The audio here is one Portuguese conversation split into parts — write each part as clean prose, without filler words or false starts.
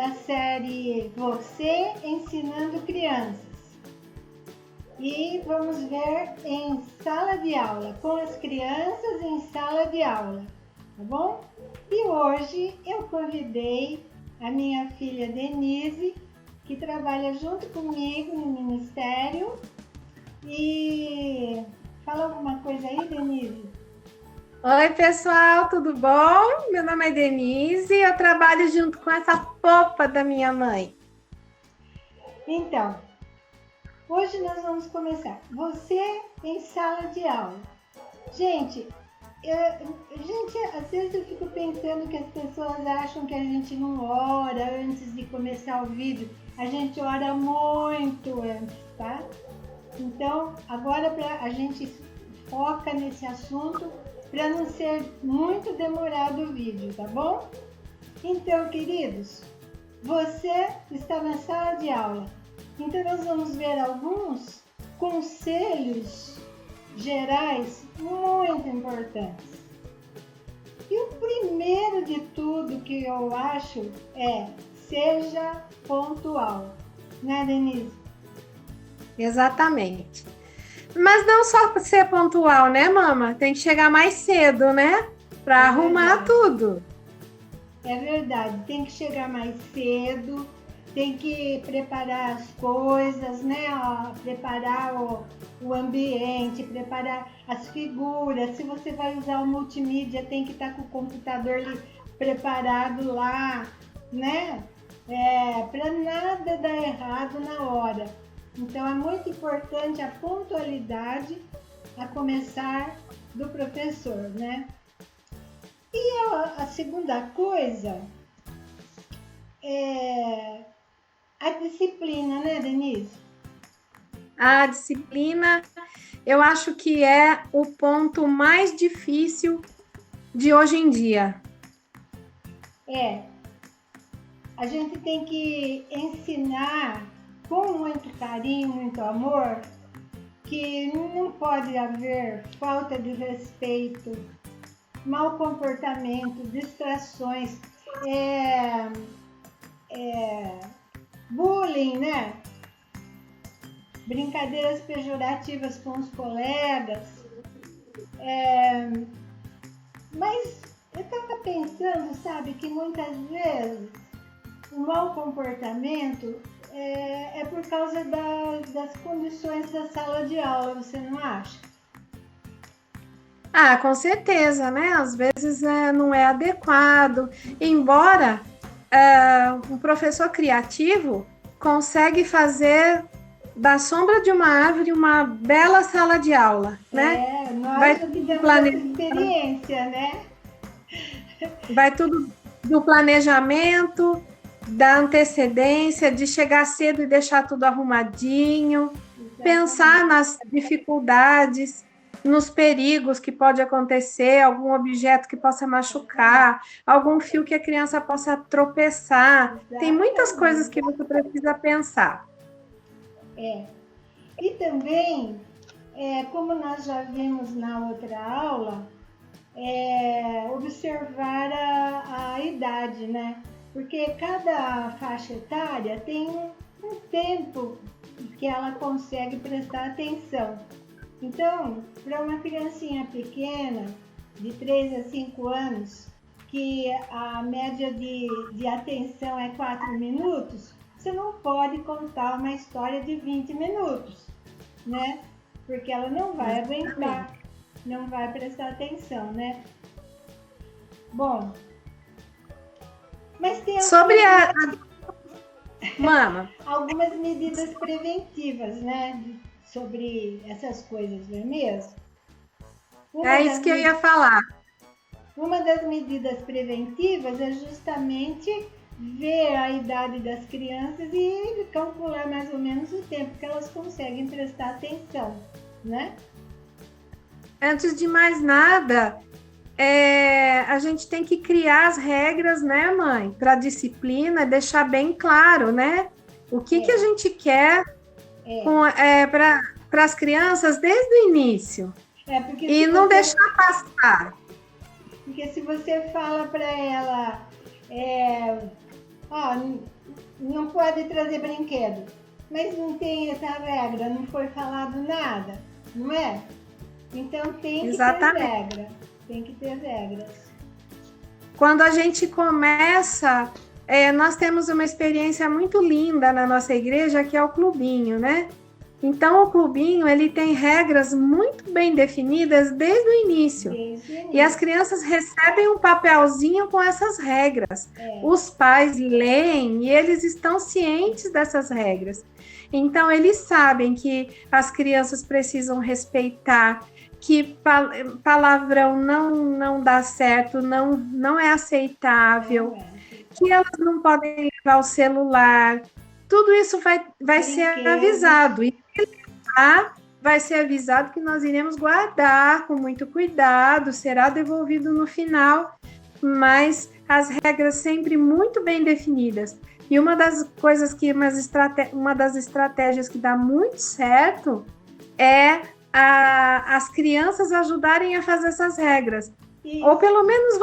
da série Você Ensinando Crianças. E vamos ver em sala de aula, com as crianças em sala de aula, tá bom? E hoje eu convidei a minha filha Denise, que trabalha junto comigo no Ministério. E fala alguma coisa aí, Denise? Oi, pessoal, tudo bom? Meu nome é Denise e eu trabalho junto com essa fofa da minha mãe. Então, hoje nós vamos começar. Você em sala de aula. Gente, às vezes eu fico pensando que as pessoas acham que a gente não ora antes de começar o vídeo. A gente ora muito antes, tá? Então, agora a gente foca nesse assunto para não ser muito demorado o vídeo, tá bom? Então, queridos, você está na sala de aula. Então, nós vamos ver alguns conselhos gerais muito importantes. E o primeiro de tudo que eu acho é seja pontual, né, Denise? Exatamente. Mas não só ser pontual, né, mama? Tem que chegar mais cedo, né? Para arrumar tudo. É verdade, tem que chegar mais cedo, tem que preparar as coisas, né? Preparar o ambiente, preparar as figuras. Se você vai usar o multimídia, tem que estar com o computador preparado lá, né? Para nada dar errado na hora. Então é muito importante a pontualidade a começar do professor, né? E a segunda coisa é a disciplina, né, Denise? A disciplina, eu acho que é o ponto mais difícil de hoje em dia. A gente tem que ensinar com muito carinho, muito amor, que não pode haver falta de respeito, mau comportamento, distrações, bullying, né? Brincadeiras pejorativas com os colegas. Mas eu estava pensando, sabe, que muitas vezes o mau comportamento é por causa das condições da sala de aula, você não acha? Ah, com certeza, né? Às vezes não é adequado. Embora um professor criativo consegue fazer da sombra de uma árvore uma bela sala de aula, né? Nós já tivemos essa experiência, né? Vai tudo do planejamento, da antecedência, de chegar cedo e deixar tudo arrumadinho, pensar nas dificuldades, nos perigos que pode acontecer, algum objeto que possa machucar, algum fio que a criança possa tropeçar. Tem muitas coisas que você precisa pensar. E também, como nós já vimos na outra aula, observar a idade, né? Porque cada faixa etária tem um tempo que ela consegue prestar atenção. Então, para uma criancinha pequena, de 3 a 5 anos, que a média de atenção é 4 minutos, você não pode contar uma história de 20 minutos, né? Porque ela não vai aguentar, não vai prestar atenção, né? Bom, mas tem algumas medidas preventivas, né? Sobre essas coisas, não é mesmo? Isso que eu ia falar. Uma das medidas preventivas é justamente ver a idade das crianças e calcular mais ou menos o tempo que elas conseguem prestar atenção, né? Antes de mais nada, a gente tem que criar as regras, né, mãe? Para a disciplina, deixar bem claro, né? O que a gente quer para as crianças desde o início. E não deixar passar. Porque se você fala para ela, Ó, não pode trazer brinquedo. Mas não tem essa regra, não foi falado nada, não é? Então tem que ter regra, tem que ter regras. Quando a gente começa, nós temos uma experiência muito linda na nossa igreja, que é o clubinho, né? Então, o clubinho, ele tem regras muito bem definidas desde o início. E as crianças recebem um papelzinho com essas regras. Os pais leem e eles estão cientes dessas regras. Então, eles sabem que as crianças precisam respeitar, que palavrão não dá certo, não é aceitável, que elas não podem levar o celular. Tudo isso vai ser avisado. E vai ser avisado que nós iremos guardar com muito cuidado, será devolvido no final, mas as regras sempre muito bem definidas. E uma das coisas uma das estratégias que dá muito certo é as crianças ajudarem a fazer essas regras. Isso. Ou pelo menos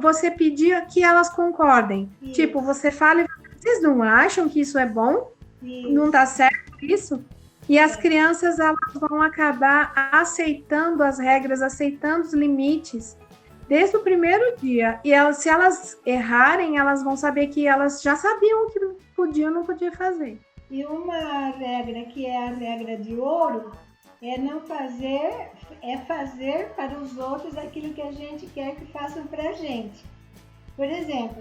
você pedir que elas concordem. Isso. Tipo, você fala e vocês não acham que isso é bom? Isso. Não dá certo isso? E as crianças, elas vão acabar aceitando as regras, aceitando os limites desde o primeiro dia. E se elas errarem, elas vão saber que elas já sabiam o que podiam ou não podiam fazer. E uma regra que é a regra de ouro é não fazer, é fazer para os outros aquilo que a gente quer que façam para a gente. Por exemplo,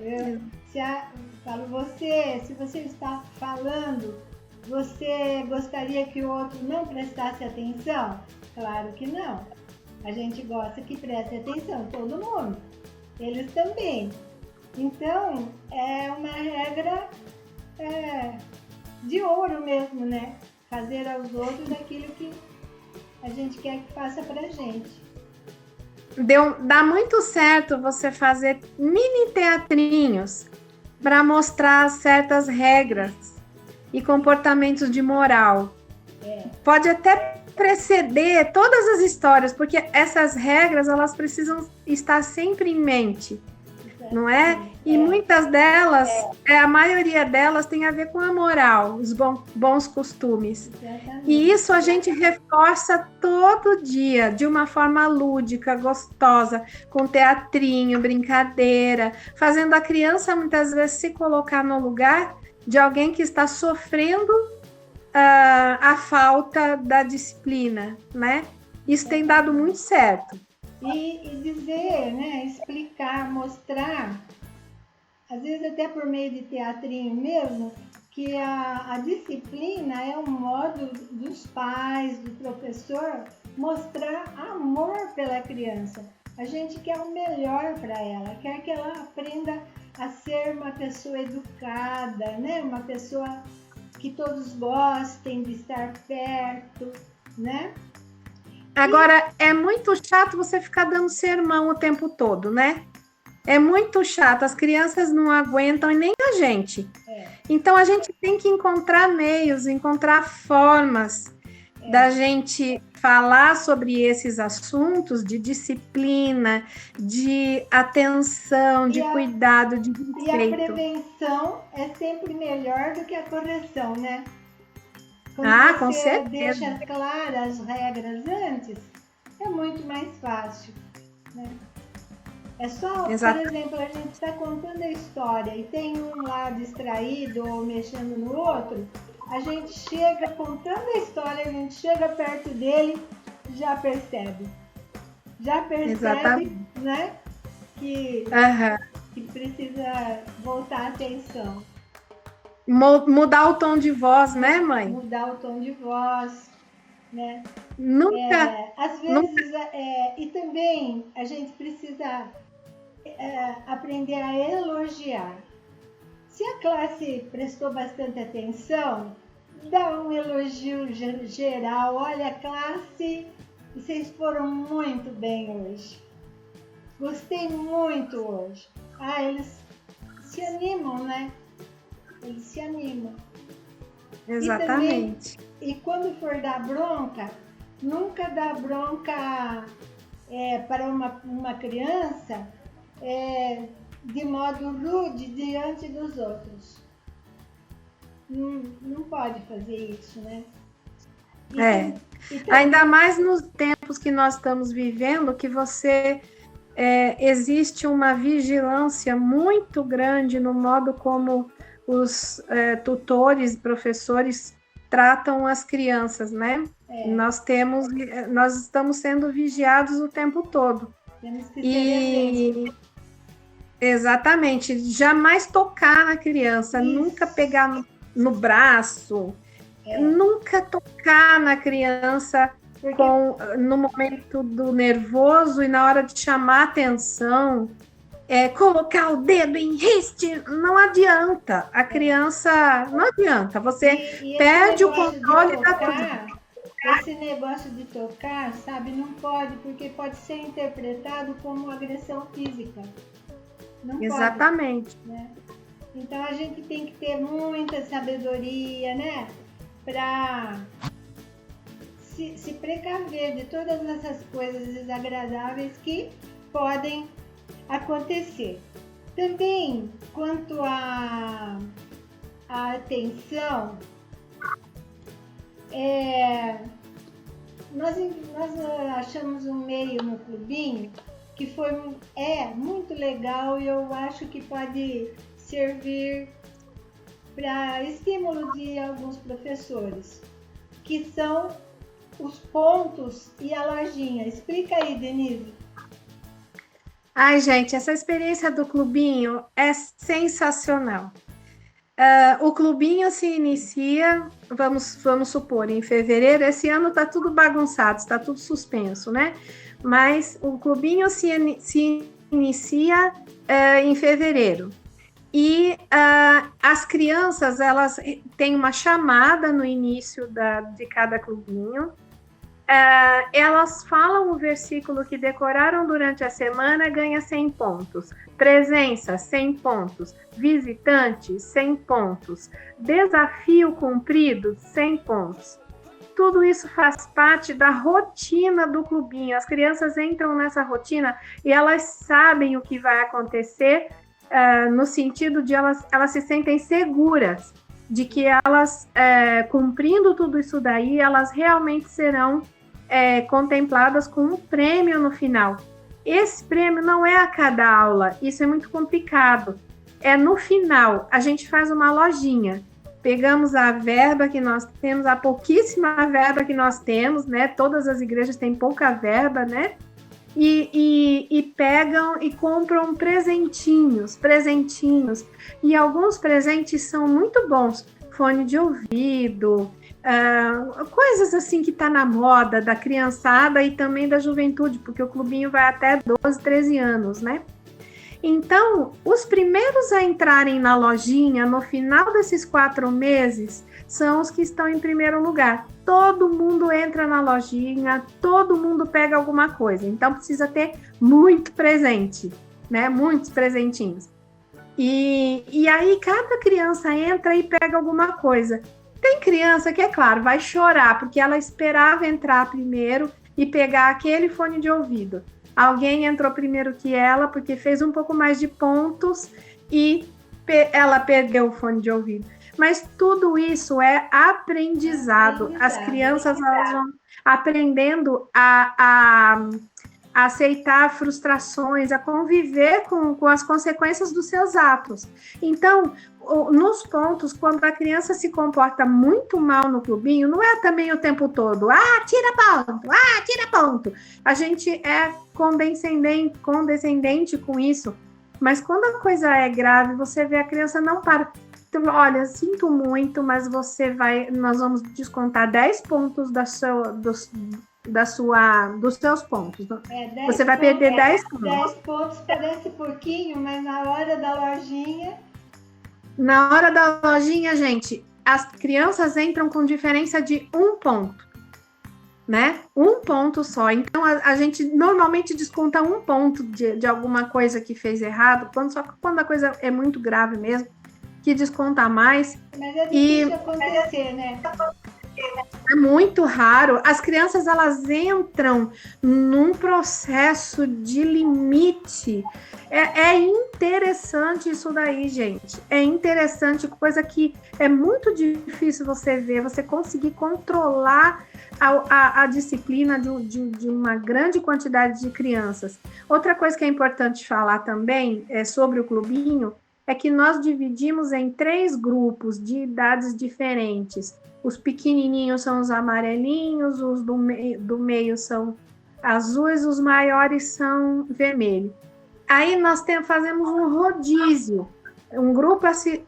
se você está falando, você gostaria que o outro não prestasse atenção? Claro que não. A gente gosta que preste atenção, todo mundo. Eles também. Então, é uma regra de ouro mesmo, né? Fazer aos outros aquilo que a gente quer que faça pra gente. Dá muito certo você fazer mini teatrinhos para mostrar certas regras e comportamentos de moral. Pode até preceder todas as histórias, porque essas regras, elas precisam estar sempre em mente, não é? E muitas delas, a maioria delas tem a ver com a moral, os bons costumes. E isso a gente reforça todo dia, de uma forma lúdica, gostosa, com teatrinho, brincadeira, fazendo a criança muitas vezes se colocar no lugar de alguém que está sofrendo a falta da disciplina, né? Isso tem dado muito certo. E dizer, né, explicar, mostrar, às vezes até por meio de teatrinho mesmo, que a disciplina é um modo dos pais, do professor, mostrar amor pela criança. A gente quer o melhor para ela, quer que ela aprenda a ser uma pessoa educada, né? Uma pessoa que todos gostem de estar perto, né? Agora, é muito chato você ficar dando sermão o tempo todo, né? É muito chato, as crianças não aguentam e nem a gente. Então, a gente tem que encontrar meios, encontrar formas da gente falar sobre esses assuntos de disciplina, de atenção, de cuidado, de respeito. E a prevenção é sempre melhor do que a correção, né? Quando com você certeza. deixa claras as regras antes, é muito mais fácil, né? É só, por exemplo, a gente está contando a história e tem um lá distraído ou mexendo no outro, a gente chega contando a história, a gente chega perto dele, já percebe, né? Que precisa voltar a atenção. Mudar o tom de voz, né, mãe? Mudar o tom de voz, né? Às vezes, e também a gente precisa aprender a elogiar. Se a classe prestou bastante atenção, dá um elogio geral. Olha, classe, vocês foram muito bem hoje. Gostei muito hoje. Eles se animam, né? Eles se animam. Exatamente. E quando for dar bronca, nunca dá bronca para uma criança de modo rude diante dos outros. Não pode fazer isso, né? Ainda mais nos tempos que nós estamos vivendo, que existe uma vigilância muito grande no modo como os tutores, professores tratam as crianças, né? Nós estamos sendo vigiados o tempo todo. Temos que ter exatamente, jamais tocar na criança, nunca pegar no braço, nunca tocar na criança no momento do nervoso e na hora de chamar atenção, colocar o dedo em riste, não adianta. A criança, não adianta, você perde o controle da coisa. Esse negócio de tocar, sabe, não pode, porque pode ser interpretado como agressão física. Não Exatamente. Pode, né? Então a gente tem que ter muita sabedoria, né? Para se precaver de todas essas coisas desagradáveis que podem acontecer. Também, quanto à atenção, nós achamos um meio no clubinho que é muito legal e eu acho que pode servir para estímulo de alguns professores, que são os pontos e a lojinha. Explica aí, Denise. Ai, gente, essa experiência do clubinho é sensacional. O clubinho se inicia, vamos supor, em fevereiro. Esse ano está tudo bagunçado, está tudo suspenso, né? Mas o clubinho se inicia em fevereiro. E as crianças, elas têm uma chamada no início de cada clubinho. Elas falam o versículo que decoraram durante a semana, ganha 100 pontos. Presença, 100 pontos. Visitante, 100 pontos. Desafio cumprido, 100 pontos. Tudo isso faz parte da rotina do clubinho. As crianças entram nessa rotina e elas sabem o que vai acontecer, no sentido de elas se sentem seguras de que elas, cumprindo tudo isso daí, elas realmente serão contempladas com um prêmio no final. Esse prêmio não é a cada aula, isso é muito complicado. No final, a gente faz uma lojinha, pegamos a verba que nós temos, a pouquíssima verba que nós temos, né? Todas as igrejas têm pouca verba, né? E pegam e compram presentinhos, e alguns presentes são muito bons, fone de ouvido, coisas assim que tá na moda da criançada e também da juventude, porque o clubinho vai até 12, 13 anos, né? Então, os primeiros a entrarem na lojinha no final desses 4 meses são os que estão em primeiro lugar. Todo mundo entra na lojinha, todo mundo pega alguma coisa. Então, precisa ter muito presente, né? Muitos presentinhos. E aí, cada criança entra e pega alguma coisa. Tem criança que, é claro, vai chorar, porque ela esperava entrar primeiro e pegar aquele fone de ouvido. Alguém entrou primeiro que ela, porque fez um pouco mais de pontos e ela perdeu o fone de ouvido. Mas tudo isso é aprendizado. As crianças elas vão aprendendo a aceitar frustrações, a conviver com as consequências dos seus atos. Então, nos pontos, quando a criança se comporta muito mal no clubinho, não é também o tempo todo, tira ponto. A gente é condescendente com isso, mas quando a coisa é grave, você vê a criança não para. Então, olha, sinto muito, mas nós vamos descontar 10 pontos dos seus pontos. Você vai perder 10 pontos. 10 pontos parece pouquinho, mas na hora da lojinha... Na hora da lojinha, gente, as crianças entram com diferença de 1 ponto, né? 1 ponto só. Então, a gente normalmente desconta 1 ponto de alguma coisa que fez errado, só que quando a coisa é muito grave mesmo, que desconta mais. Mas é difícil acontecer, né? É muito raro. As crianças, elas entram num processo de limite. É interessante isso daí, gente. É interessante, coisa que é muito difícil você ver, você conseguir controlar a disciplina de uma grande quantidade de crianças. Outra coisa que é importante falar também sobre o clubinho é que nós dividimos em 3 grupos de idades diferentes. Os pequenininhos são os amarelinhos, os do meio são azuis, os maiores são vermelhos. Aí nós fazemos um rodízio. Um grupo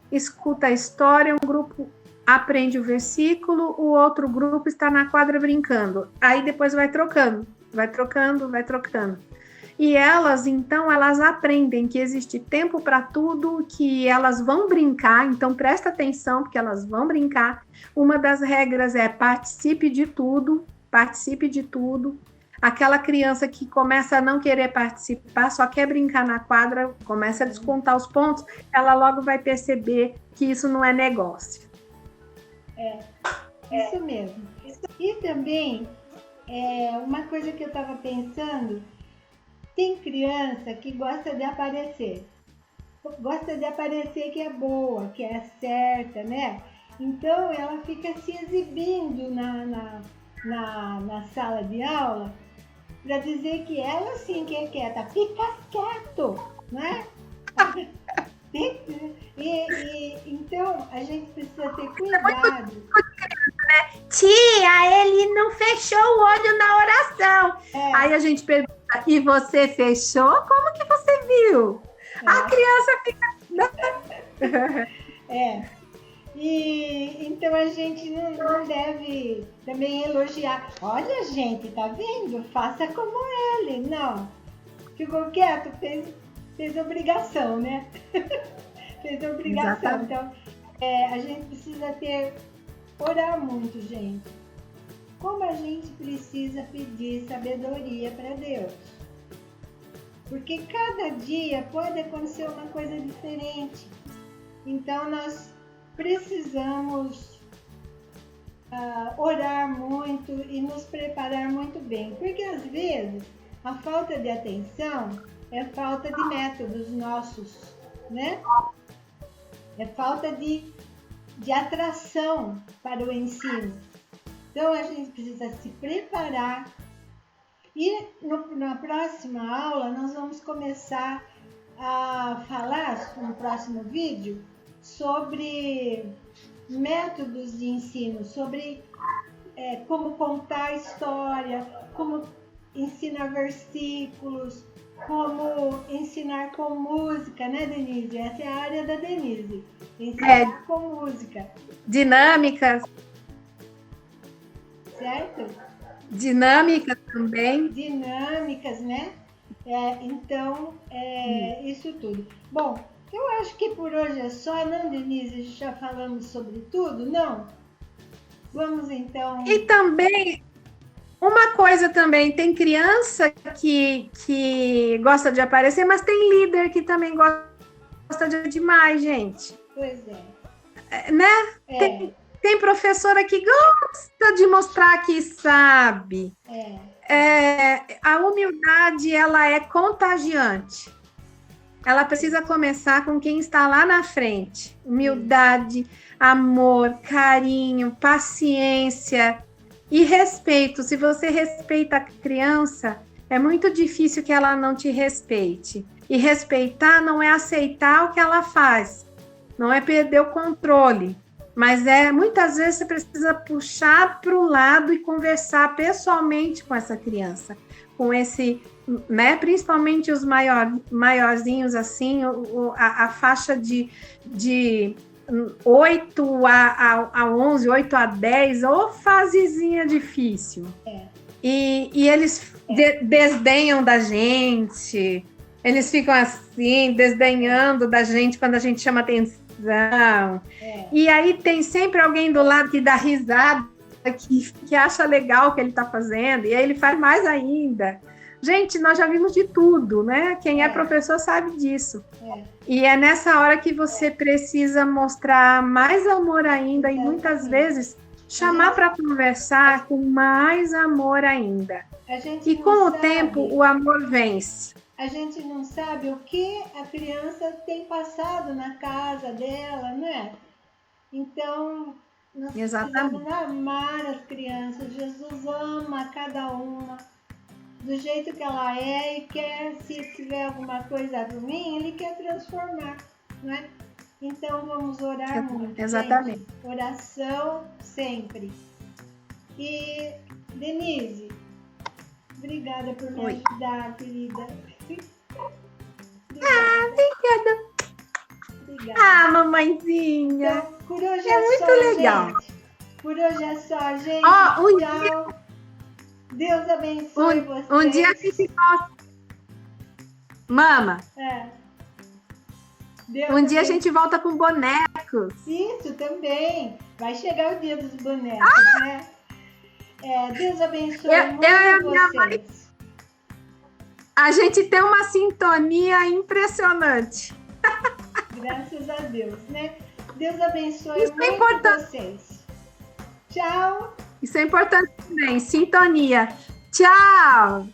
escuta a história, um grupo aprende o versículo, o outro grupo está na quadra brincando. Aí depois vai trocando. E elas, então, elas aprendem que existe tempo para tudo, que elas vão brincar, então presta atenção, porque elas vão brincar. Uma das regras é participe de tudo. Aquela criança que começa a não querer participar, só quer brincar na quadra, começa a descontar os pontos, ela logo vai perceber que isso não é negócio. Isso mesmo. E também, uma coisa que eu estava pensando, tem criança que gosta de aparecer que é boa, que é certa, né? Então ela fica se exibindo na sala de aula para dizer que ela sim que é quieta, fica quieto, né? Então a gente precisa ter cuidado. Tia, ele não fechou o olho na oração. Aí a gente pergunta, e você fechou? Como que você viu? A criança fica... E então a gente não deve também elogiar. Olha, gente, tá vendo? Faça como ele. Não. Ficou quieto, fez obrigação, né? Fez obrigação. Exatamente. Então, a gente precisa orar muito, gente. Como a gente precisa pedir sabedoria para Deus. Porque cada dia pode acontecer uma coisa diferente. Então, nós precisamos orar muito e nos preparar muito bem. Porque, às vezes, a falta de atenção é falta de métodos nossos, né? É falta de atração para o ensino. Então, a gente precisa se preparar. E na próxima aula, nós vamos começar a falar, no próximo vídeo, sobre métodos de ensino, sobre como contar história, como ensinar versículos, como ensinar com música, né, Denise? Essa é a área da Denise. Ensinar com música. Dinâmicas. Certo? Dinâmicas também. Dinâmicas, né? Então, isso tudo. Bom, eu acho que por hoje é só, não, Denise? Já falamos sobre tudo? Não? Vamos então... E também, uma coisa também, tem criança que gosta de aparecer, mas tem líder que também gosta demais, gente. Pois é. Né? Tem professora que gosta de mostrar que sabe. A humildade, ela é contagiante. Ela precisa começar com quem está lá na frente. Humildade, amor, carinho, paciência e respeito. Se você respeita a criança, é muito difícil que ela não te respeite. E respeitar não é aceitar o que ela faz, não é perder o controle. Mas muitas vezes você precisa puxar para o lado e conversar pessoalmente com essa criança, com esse, né? Principalmente os maiorzinhos, assim, a faixa de 8 a 11, 8 a 10, ou fasezinha difícil. E eles desdenham da gente, eles ficam assim, desdenhando da gente quando a gente chama atenção. E aí tem sempre alguém do lado que dá risada, que acha legal o que ele está fazendo, e aí ele faz mais ainda. Gente, nós já vimos de tudo, né? Quem é professor sabe disso. E é nessa hora que você precisa mostrar mais amor ainda, e muitas vezes chamar para conversar com mais amor ainda. E com o tempo, o amor vence. A gente não sabe o que a criança tem passado na casa dela, né? Então, nós precisamos amar as crianças. Jesus ama cada uma do jeito que ela é e quer, se tiver alguma coisa ruim, Ele quer transformar, né? Então, vamos orar muito. Exatamente. Gente. Oração sempre. E, Denise, obrigada por me ajudar, querida. Obrigada. Ah, mamãezinha. Então, por hoje é muito só, legal. Gente. Por hoje é só, gente. Tchau. Dia... Deus abençoe vocês. Um dia a gente volta. Mama. Dia a gente volta com bonecos. Isso também. Vai chegar o dia dos bonecos, né? Deus abençoe muito vocês. A gente tem uma sintonia impressionante. Graças a Deus, né? Deus abençoe muito vocês. Tchau. Isso é importante também, sintonia. Tchau.